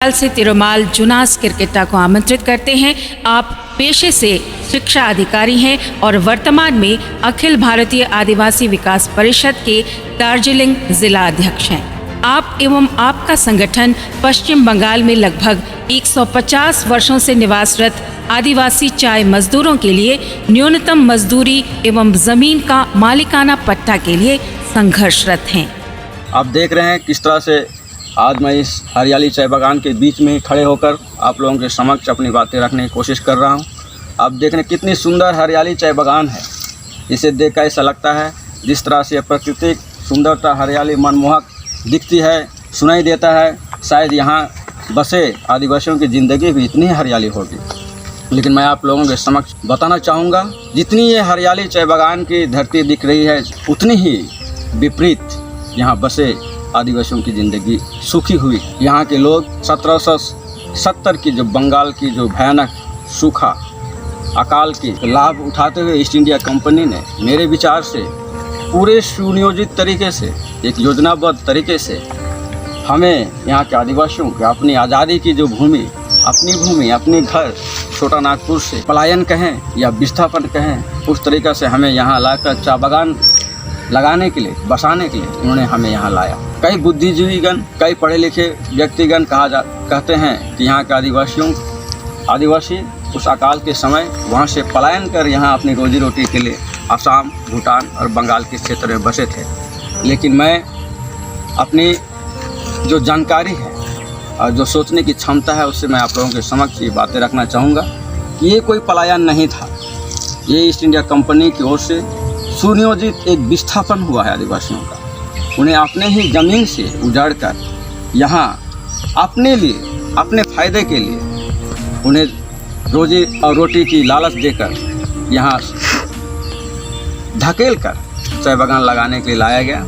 साल से तिरुमाल जुनास किरकिट्टा को आमंत्रित करते हैं। आप पेशे से शिक्षा अधिकारी हैं और वर्तमान में अखिल भारतीय आदिवासी विकास परिषद के दार्जिलिंग जिला अध्यक्ष हैं। आप एवं आपका संगठन पश्चिम बंगाल में लगभग 150 वर्षों से निवासरत आदिवासी चाय मजदूरों के लिए न्यूनतम मजदूरी एवं जमीन का मालिकाना पट्टा के लिए संघर्षरत हैं। आप देख रहे हैं किस तरह से आज मैं इस हरियाली चाय बागान के बीच में ही खड़े होकर आप लोगों के समक्ष अपनी बातें रखने की कोशिश कर रहा हूं। आप देख रहे हैं कितनी सुंदर हरियाली चाय बागान है। इसे देखकर ऐसा लगता है जिस तरह से प्राकृतिक सुंदरता हरियाली मनमोहक दिखती है, सुनाई देता है, शायद यहाँ बसे आदिवासियों की ज़िंदगी भी इतनी हरियाली होगी। लेकिन मैं आप लोगों के समक्ष बताना चाहूँगा, जितनी ये हरियाली चाय बागान की धरती दिख रही है, उतनी ही विपरीत यहाँ बसे आदिवासियों की ज़िंदगी सूखी हुई है। यहाँ के लोग 1770 की जो बंगाल की जो भयानक सूखा अकाल की लाभ उठाते हुए ईस्ट इंडिया कंपनी ने मेरे विचार से पूरे सुनियोजित तरीके से, एक योजनाबद्ध तरीके से हमें यहाँ के आदिवासियों को अपनी आज़ादी की जो भूमि, अपनी घर छोटा नागपुर से पलायन कहें या विस्थापन कहें, उस तरीक़े से हमें यहाँ लाकर चाय बागान लगाने के लिए, बसाने के लिए उन्होंने हमें यहाँ लाया। कई बुद्धिजीवीगण, कई पढ़े लिखे व्यक्तिगण कहते हैं कि यहाँ के आदिवासी उस अकाल के समय वहाँ से पलायन कर यहाँ अपनी रोजी रोटी के लिए असम, भूटान और बंगाल के क्षेत्र में बसे थे। लेकिन मैं अपनी जो जानकारी है और जो सोचने की क्षमता है, उससे मैं आप लोगों के समक्ष ये बातें रखना चाहूँगा कि ये कोई पलायन नहीं था। ये ईस्ट इंडिया कंपनी की ओर से सुनियोजित एक विस्थापन हुआ है आदिवासियों का। उन्हें अपने ही ज़मीन से उजाड़ कर यहाँ अपने लिए, अपने फ़ायदे के लिए उन्हें रोजी और रोटी की लालच देकर यहाँ धकेल कर चाय बागान लगाने के लिए लाया गया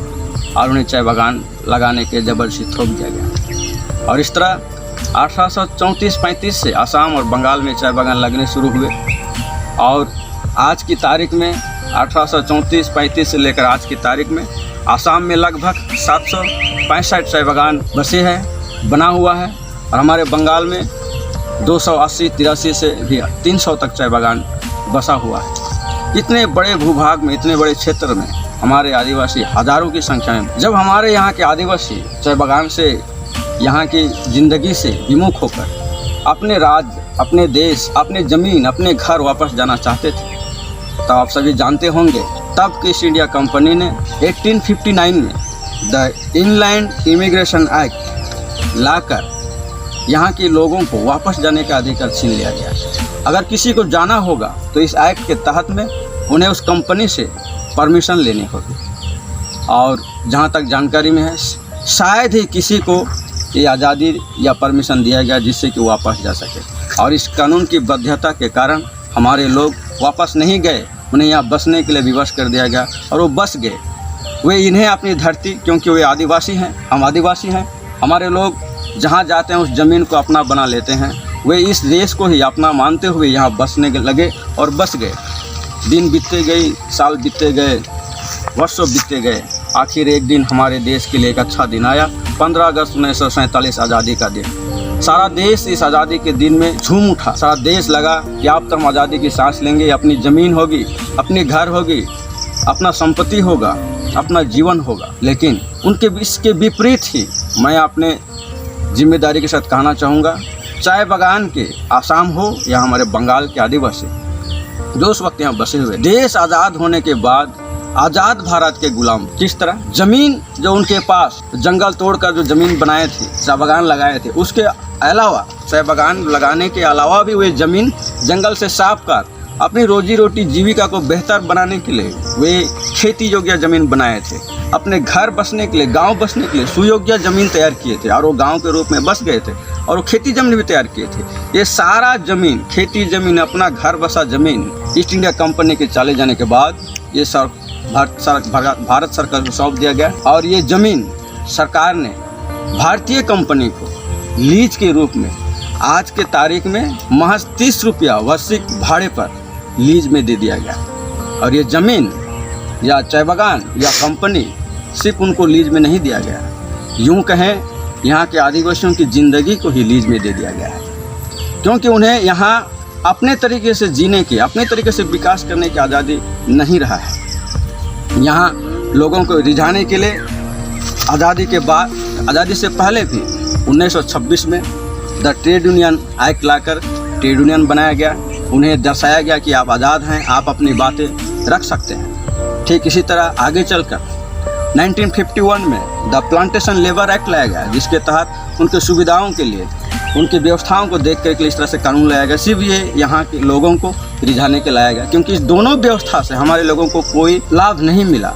और उन्हें चाय बागान लगाने के ज़बरदस्ती थोप दिया गया। और इस तरह 1834-35 से असम और बंगाल में चाय बागान लगने शुरू हुए और आज की तारीख में 1834-35 से लेकर आज की तारीख में असम में लगभग 765 चाय बागान बना हुआ है और हमारे बंगाल में 280-83 से भी 300 तक चाय बागान बसा हुआ है। इतने बड़े भूभाग में, इतने बड़े क्षेत्र में हमारे आदिवासी हज़ारों की संख्या में, जब हमारे यहाँ के आदिवासी चाय बागान से, यहाँ की ज़िंदगी से विमुख होकर अपने राज्य, अपने देश, अपने ज़मीन, अपने घर वापस जाना चाहते थे, तो आप सभी जानते होंगे तब की ईस्ट इंडिया कंपनी ने 1859 में द इनलैंड इमिग्रेशन एक्ट लाकर यहाँ के लोगों को वापस जाने का अधिकार छीन लिया गया। अगर किसी को जाना होगा तो इस एक्ट के तहत में उन्हें उस कंपनी से परमिशन लेनी होगी। और जहाँ तक जानकारी में है, शायद ही किसी को ये आज़ादी या परमिशन दिया गया जिससे कि वापस जा सके। और इस कानून की बाध्यता के कारण हमारे लोग वापस नहीं गए, उन्हें यहाँ बसने के लिए विवश कर दिया गया और वो बस गए। वे इन्हें अपनी धरती, क्योंकि वे आदिवासी हैं, हम आदिवासी हैं, हमारे लोग जहाँ जाते हैं उस ज़मीन को अपना बना लेते हैं। वे इस देश को ही अपना मानते हुए यहाँ बसने लगे और बस गए। दिन बीतते गए, साल बीतते गए, वर्षों बीतते गए। आखिर एक दिन हमारे देश के लिए एक अच्छा दिन आया, 15 अगस्त 1947 आज़ादी का दिन। सारा देश इस आज़ादी के दिन में झूम उठा। सारा देश लगा कि अब तो हम आज़ादी की सांस लेंगे, अपनी ज़मीन होगी, अपनी घर होगी, अपना संपत्ति होगा, अपना जीवन होगा। लेकिन उनके इसके विपरीत ही मैं अपने जिम्मेदारी के साथ कहना चाहूँगा, चाय बागान के आसाम हो या हमारे बंगाल के आदिवासी जो उस वक्त यहाँ बसे हुए, देश आज़ाद होने के बाद आज़ाद भारत के गुलाम किस तरह ज़मीन जो उनके पास जंगल तोड़कर जो ज़मीन बनाए थे, चाय बागान लगाए थे, उसके अलावा चाय बागान लगाने के अलावा भी वे ज़मीन जंगल से साफ कर अपनी रोजी रोटी जीविका को बेहतर बनाने के लिए वे खेती योग्य ज़मीन बनाए थे। अपने घर बसने के लिए, गांव बसने के लिए सुयोग्य ज़मीन तैयार किए थे और वो गांव के रूप में बस गए थे और वो खेती ज़मीन भी तैयार किए थे। ये सारा ज़मीन, खेती ज़मीन, अपना घर बसा ज़मीन ईस्ट इंडिया कंपनी के चले जाने के बाद ये भारत सरकार को सौंप दिया गया और ये ज़मीन सरकार ने भारतीय कंपनी को लीज के रूप में आज के तारीख में महज 30 रुपया वार्षिक भाड़े पर लीज में दे दिया गया। और ये ज़मीन या चाय बागान या कंपनी सिर्फ उनको लीज में नहीं दिया गया, यूँ कहें यहाँ के आदिवासियों की ज़िंदगी को ही लीज में दे दिया गया है, क्योंकि उन्हें यहाँ अपने तरीके से जीने की, अपने तरीके से विकास करने की आज़ादी नहीं रहा है। यहाँ लोगों को रिझाने के लिए आज़ादी के बाद, आज़ादी से पहले भी 1926 में the trade union act locker trade union बनाया गया। उन्हें दर्शाया गया कि आप आज़ाद हैं, आप अपनी बातें रख सकते हैं। ठीक इसी तरह आगे चलकर 1951 में द प्लांटेशन लेबर एक्ट लाया गया, जिसके तहत उनके सुविधाओं के लिए, उनकी व्यवस्थाओं को देख कर के इस तरह से कानून लाया गया। सिर्फ ये यहाँ के लोगों को रिझाने के लाया गया, क्योंकि इस दोनों व्यवस्था से हमारे लोगों को कोई लाभ नहीं मिला,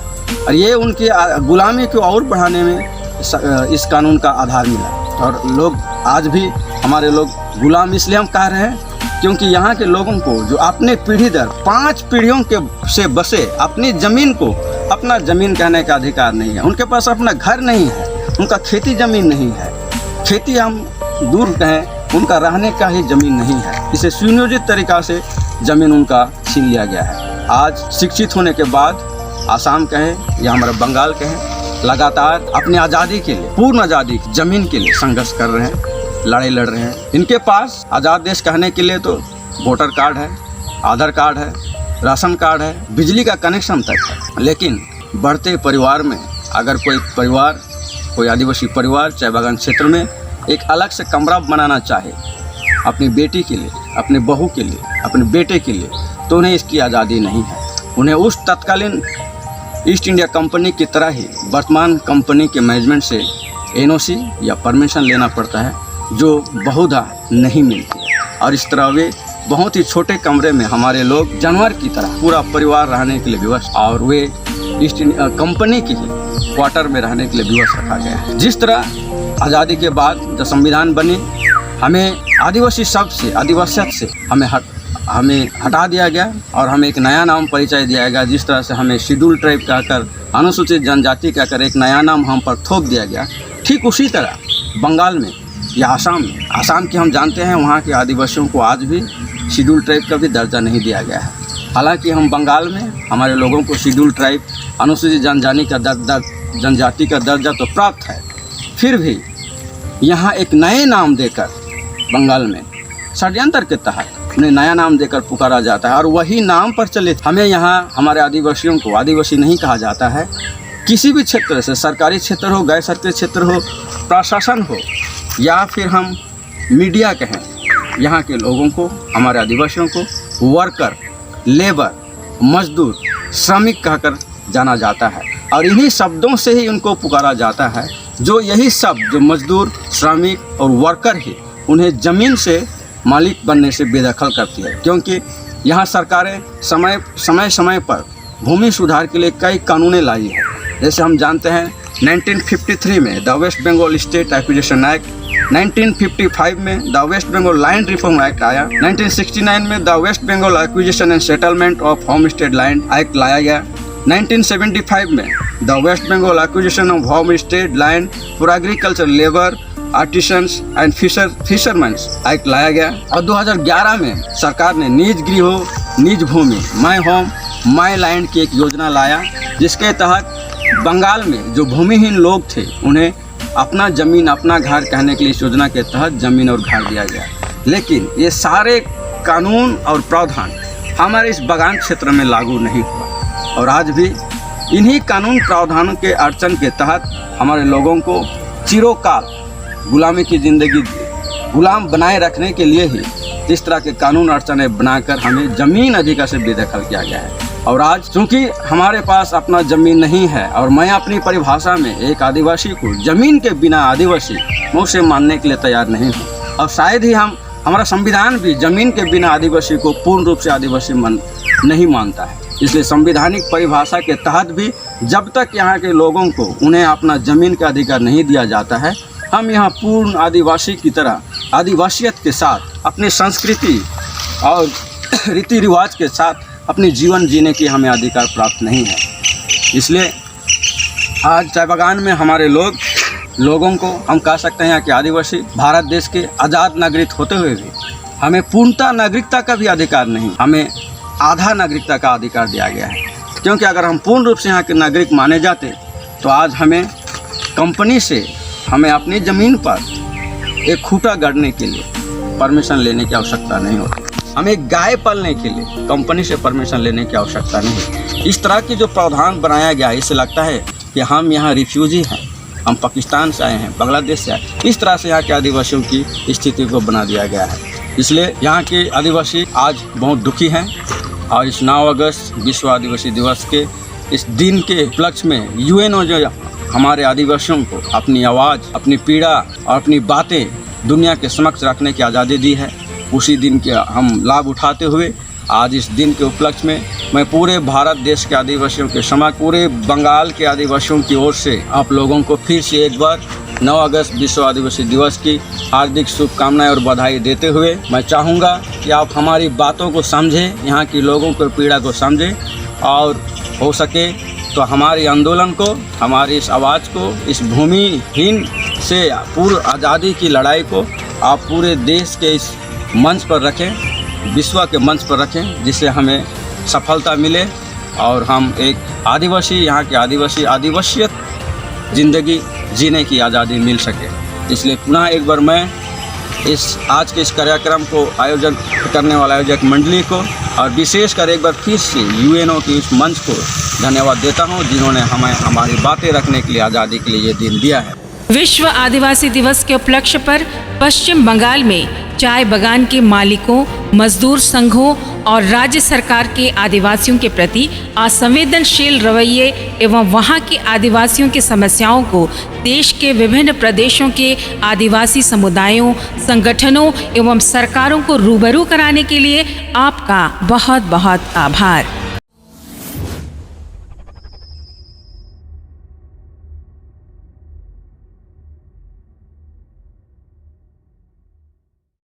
और ये उनकी गुलामी को और बढ़ाने में इस कानून का आधार मिला। और लोग आज भी हमारे लोग गुलाम इसलिए हम कह रहे हैं, क्योंकि यहाँ के लोगों को जो अपने पीढ़ी दर 5 पीढ़ियों के से बसे अपनी ज़मीन को अपना ज़मीन कहने का अधिकार नहीं है। उनके पास अपना घर नहीं है, उनका खेती ज़मीन नहीं है, खेती हम दूर कहें, उनका रहने का ही ज़मीन नहीं है। इसे सुनियोजित तरीक़ा से ज़मीन उनका छीन लिया गया है। आज शिक्षित होने के बाद आसाम कहें या हमारा बंगाल कहें, लगातार अपनी आज़ादी के लिए, पूर्ण आज़ादी ज़मीन के लिए संघर्ष कर रहे हैं, लड़ाई लड़ रहे हैं। इनके पास आज़ाद देश कहने के लिए तो वोटर कार्ड है, आधार कार्ड है, राशन कार्ड है, बिजली का कनेक्शन तक है। लेकिन बढ़ते परिवार में अगर कोई परिवार, कोई आदिवासी परिवार चाय बागान क्षेत्र में एक अलग से कमरा बनाना चाहे अपनी बेटी के लिए, अपने बहू के लिए, अपने बेटे के लिए, तो उन्हें इसकी आज़ादी नहीं है। उन्हें उस तत्कालीन ईस्ट इंडिया कंपनी की तरह ही वर्तमान कंपनी के मैनेजमेंट से एनओसी या परमिशन लेना पड़ता है, जो बहुधा नहीं मिलती है। और इस तरह वे बहुत ही छोटे कमरे में हमारे लोग जानवर की तरह पूरा परिवार रहने के लिए विवश, और वे ईस्ट इंडिया कंपनी की ही क्वार्टर में रहने के लिए विवश रखा गया है। जिस तरह आज़ादी के बाद जब संविधान बनी, हमें आदिवासी शब्द से, आदिवासियत से हमें हटा दिया गया और हमें एक नया नाम परिचय दिया गया। जिस तरह से हमें शेड्यूल ट्राइब कहकर, अनुसूचित जनजाति कहकर एक नया नाम हम पर थोप दिया गया, ठीक उसी तरह बंगाल में या आसाम के हम जानते हैं, वहाँ के आदिवासियों को आज भी शेड्यूल ट्राइब का भी दर्जा नहीं दिया गया है। हालांकि हम बंगाल में हमारे लोगों को शेड्यूल ट्राइब, अनुसूचित जनजाति का दर्जा तो प्राप्त है, फिर भी यहाँ एक नए नाम देकर बंगाल में षड्यंत्र के तहत उन्हें नया नाम देकर पुकारा जाता है, और वही नाम पर चले। हमें यहाँ हमारे आदिवासियों को आदिवासी नहीं कहा जाता है। किसी भी क्षेत्र से, सरकारी क्षेत्र हो, गैर सरकारी क्षेत्र हो, प्रशासन हो, या फिर हम मीडिया कहें, यहाँ के लोगों को, हमारे आदिवासियों को वर्कर, लेबर, मजदूर, श्रमिक कहकर जाना जाता है, और इन्हीं शब्दों से ही उनको पुकारा जाता है। जो यही शब्द, जो मजदूर, श्रमिक और वर्कर ही उन्हें ज़मीन से मालिक बनने से बेदखल करती है, क्योंकि यहाँ सरकारें समय पर भूमि सुधार के लिए कई कानूनें लाई है। जैसे हम जानते हैं 1953 में the West Bengal state acquisition act, 1955 में the West Bengal land reform act आया, 1969 में the West Bengal acquisition and settlement of homestead land act लाया गया, 1975 में the West Bengal acquisition of homestead land for agriculture labour, artisans and fisherman act लाया गया, और 2011 में सरकार ने निज गृह, निज भूमि, माई होम माई लैंड की एक योजना लाया, जिसके तहत बंगाल में जो भूमिहीन लोग थे उन्हें अपना ज़मीन, अपना घर कहने के लिए इस योजना के तहत ज़मीन और घर दिया गया। लेकिन ये सारे कानून और प्रावधान हमारे इस बागान क्षेत्र में लागू नहीं हुआ, और आज भी इन्हीं कानून प्रावधानों के अड़चन के तहत हमारे लोगों को चिरोकाल गुलामी की ज़िंदगी, गुलाम बनाए रखने के लिए ही इस तरह के कानून अड़चनें बनाकर हमें ज़मीन अधिकार से बेदखल किया गया है। और आज चूँकि हमारे पास अपना ज़मीन नहीं है, और मैं अपनी परिभाषा में एक आदिवासी को ज़मीन के बिना आदिवासी मुँह से मानने के लिए तैयार नहीं हूँ, और शायद ही हमारा संविधान भी ज़मीन के बिना आदिवासी को पूर्ण रूप से आदिवासी नहीं मानता है। इसलिए संवैधानिक परिभाषा के तहत भी जब तक यहाँ के लोगों को, उन्हें अपना ज़मीन का अधिकार नहीं दिया जाता है, हम यहाँ पूर्ण आदिवासी की तरह आदिवासियत के साथ अपनी संस्कृति और रीति रिवाज के साथ अपनी जीवन जीने की हमें अधिकार प्राप्त नहीं है। इसलिए आज चाय बागान में हमारे लोगों को हम कह सकते हैं कि आदिवासी भारत देश के आज़ाद नागरिक होते हुए भी हमें पूर्णतः नागरिकता का भी अधिकार नहीं, हमें आधा नागरिकता का अधिकार दिया गया है। क्योंकि अगर हम पूर्ण रूप से यहाँ के नागरिक माने जाते तो आज हमें कंपनी से हमें अपनी ज़मीन पर एक खूंटा गाड़ने के लिए परमिशन लेने की आवश्यकता नहीं होती। हमें गाय पालने के लिए कंपनी से परमिशन लेने की आवश्यकता नहीं है। इस तरह की जो प्रावधान बनाया गया है, इससे लगता है कि हम यहाँ रिफ्यूजी हैं, हम पाकिस्तान से आए हैं, बांग्लादेश से आए। इस तरह से यहाँ के आदिवासियों की स्थिति को बना दिया गया है। इसलिए यहाँ के आदिवासी आज बहुत दुखी हैं और इस 9 अगस्त विश्व आदिवासी दिवस के इस दिन के उपलक्ष्य में यूएनओ जो हमारे आदिवासियों को अपनी आवाज़, अपनी पीड़ा और अपनी बातें दुनिया के समक्ष रखने की आज़ादी दी है, उसी दिन के हम लाभ उठाते हुए आज इस दिन के उपलक्ष्य में मैं पूरे भारत देश के आदिवासियों के समक्ष, पूरे बंगाल के आदिवासियों की ओर से आप लोगों को फिर से एक बार 9 अगस्त विश्व आदिवासी दिवस की हार्दिक शुभकामनाएं और बधाई देते हुए मैं चाहूँगा कि आप हमारी बातों को समझें, यहाँ के लोगों को पीड़ा को समझें और हो सके तो हमारे आंदोलन को, हमारी इस आवाज़ को, इस भूमिहीन से पूर्ण आज़ादी की लड़ाई को आप पूरे देश के इस मंच पर रखें, विश्व के मंच पर रखें, जिससे हमें सफलता मिले और हम एक आदिवासी, यहाँ के आदिवासियत ज़िंदगी जीने की आज़ादी मिल सके। इसलिए पुनः एक बार मैं आज के इस कार्यक्रम को आयोजन करने वाला आयोजक मंडली को और विशेषकर एक बार फिर से यूएनओ की इस मंच को धन्यवाद देता हूँ, जिन्होंने हमें हमारी बातें रखने के लिए, आज़ादी के लिए ये दिन दिया है। विश्व आदिवासी दिवस के उपलक्ष्य पर पश्चिम बंगाल में चाय बागान के मालिकों, मजदूर संघों और राज्य सरकार के आदिवासियों के प्रति असंवेदनशील रवैये एवं वहां के आदिवासियों की समस्याओं को देश के विभिन्न प्रदेशों के आदिवासी समुदायों, संगठनों एवं सरकारों को रूबरू कराने के लिए आपका बहुत बहुत आभार।